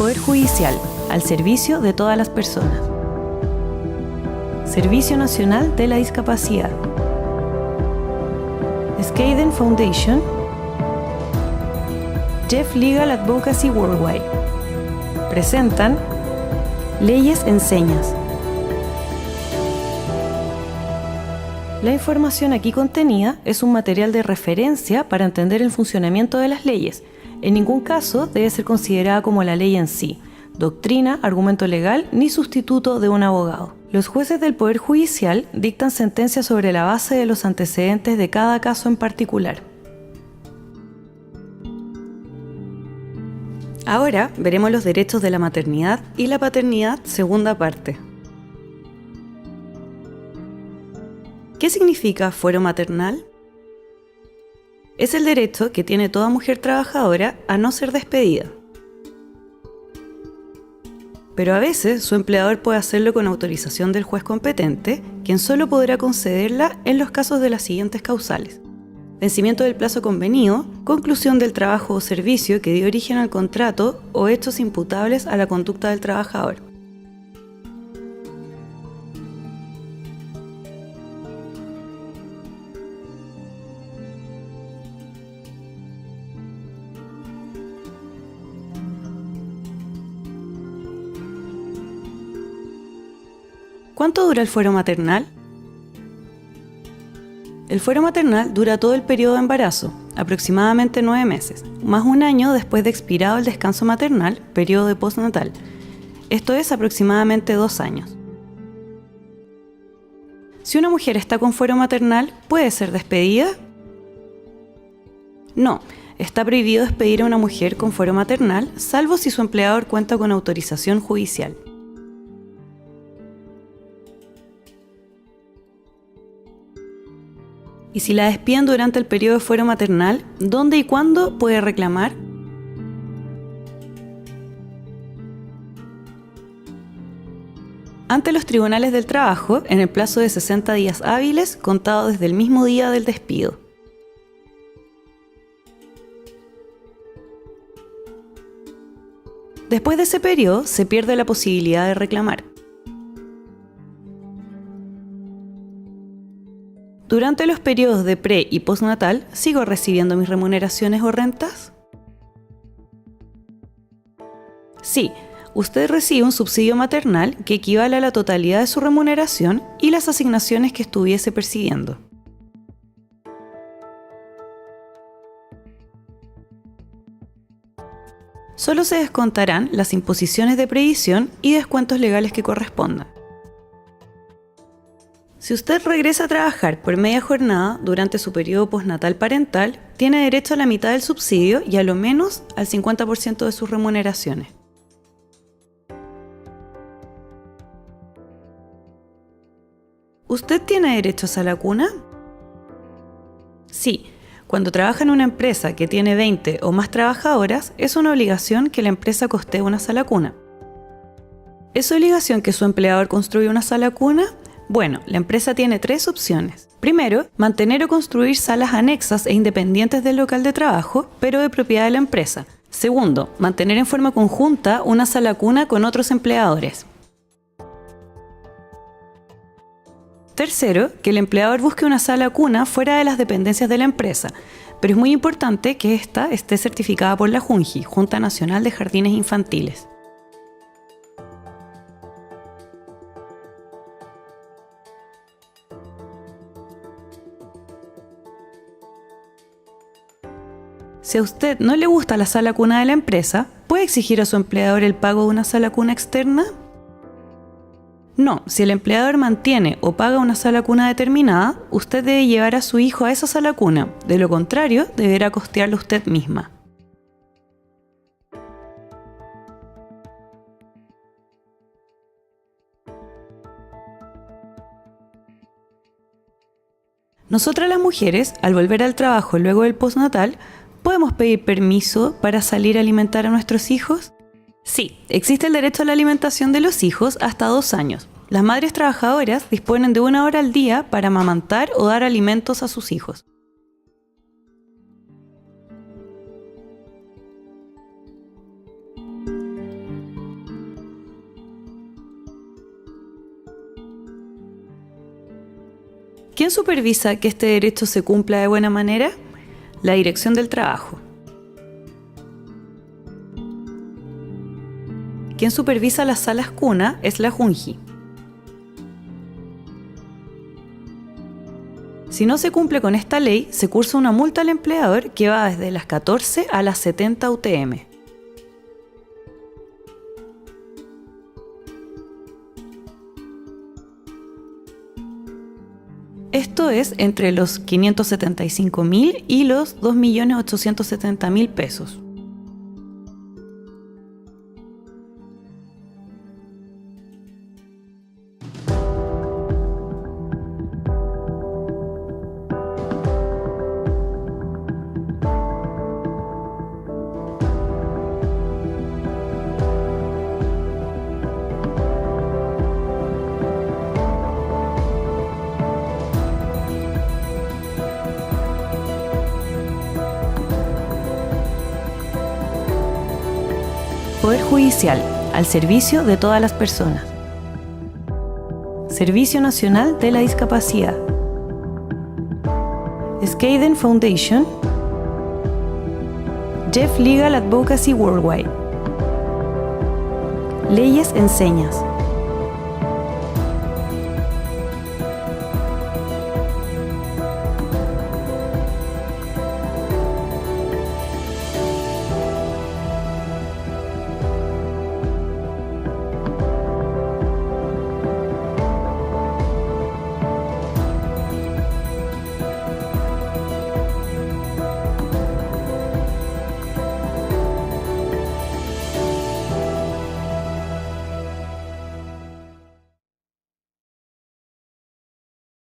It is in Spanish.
Poder Judicial, al servicio de todas las personas. Servicio Nacional de la Discapacidad. Skadden Foundation. Jeff Legal Advocacy Worldwide. Presentan Leyes en Señas. La información aquí contenida es un material de referencia para entender el funcionamiento de las leyes. En ningún caso debe ser considerada como la ley en sí, doctrina, argumento legal ni sustituto de un abogado. Los jueces del Poder Judicial dictan sentencias sobre la base de los antecedentes de cada caso en particular. Ahora veremos los derechos de la maternidad y la paternidad, segunda parte. ¿Qué significa fuero maternal? Es el derecho que tiene toda mujer trabajadora a no ser despedida. Pero a veces su empleador puede hacerlo con autorización del juez competente, quien solo podrá concederla en los casos de las siguientes causales: vencimiento del plazo convenido, conclusión del trabajo o servicio que dio origen al contrato o hechos imputables a la conducta del trabajador. ¿Cuánto dura el fuero maternal? El fuero maternal dura todo el periodo de embarazo, aproximadamente 9 meses, más un año después de expirado el descanso maternal, periodo de postnatal. Esto es aproximadamente 2 años. Si una mujer está con fuero maternal, ¿puede ser despedida? No, está prohibido despedir a una mujer con fuero maternal, salvo si su empleador cuenta con autorización judicial. Y si la despiden durante el periodo de fuero maternal, ¿dónde y cuándo puede reclamar? Ante los tribunales del trabajo, en el plazo de 60 días hábiles, contado desde el mismo día del despido. Después de ese periodo, se pierde la posibilidad de reclamar. Durante los periodos de pre- y postnatal, ¿sigo recibiendo mis remuneraciones o rentas? Sí, usted recibe un subsidio maternal que equivale a la totalidad de su remuneración y las asignaciones que estuviese percibiendo. Solo se descontarán las imposiciones de previsión y descuentos legales que correspondan. Si usted regresa a trabajar por media jornada durante su periodo postnatal parental, tiene derecho a la mitad del subsidio y a lo menos al 50% de sus remuneraciones. ¿Usted tiene derechos a la cuna? Sí, cuando trabaja en una empresa que tiene 20 o más trabajadoras, es una obligación que la empresa costee una sala cuna. ¿Es obligación que su empleador construya una sala cuna? Bueno, la empresa tiene 3 opciones. Primero, mantener o construir salas anexas e independientes del local de trabajo, pero de propiedad de la empresa. Segundo, mantener en forma conjunta una sala cuna con otros empleadores. Tercero, que el empleador busque una sala cuna fuera de las dependencias de la empresa, pero es muy importante que ésta esté certificada por la JUNJI, Junta Nacional de Jardines Infantiles. Si a usted no le gusta la sala cuna de la empresa, ¿puede exigir a su empleador el pago de una sala cuna externa? No, si el empleador mantiene o paga una sala cuna determinada, usted debe llevar a su hijo a esa sala cuna, de lo contrario, deberá costearlo usted misma. Nosotras las mujeres, al volver al trabajo luego del postnatal, ¿podemos pedir permiso para salir a alimentar a nuestros hijos? Sí, existe el derecho a la alimentación de los hijos hasta 2 años. Las madres trabajadoras disponen de 1 hora al día para amamantar o dar alimentos a sus hijos. ¿Quién supervisa que este derecho se cumpla de buena manera? La Dirección del Trabajo. Quien supervisa las salas cuna es la Junji. Si no se cumple con esta ley, se cursa una multa al empleador que va desde las 14 a las 70 UTM. Esto es entre los 575.000 y los 2.870.000 pesos. Poder Judicial, al servicio de todas las personas. Servicio Nacional de la Discapacidad. Skadden Foundation. Jeff Legal Advocacy Worldwide. Leyes en Señas.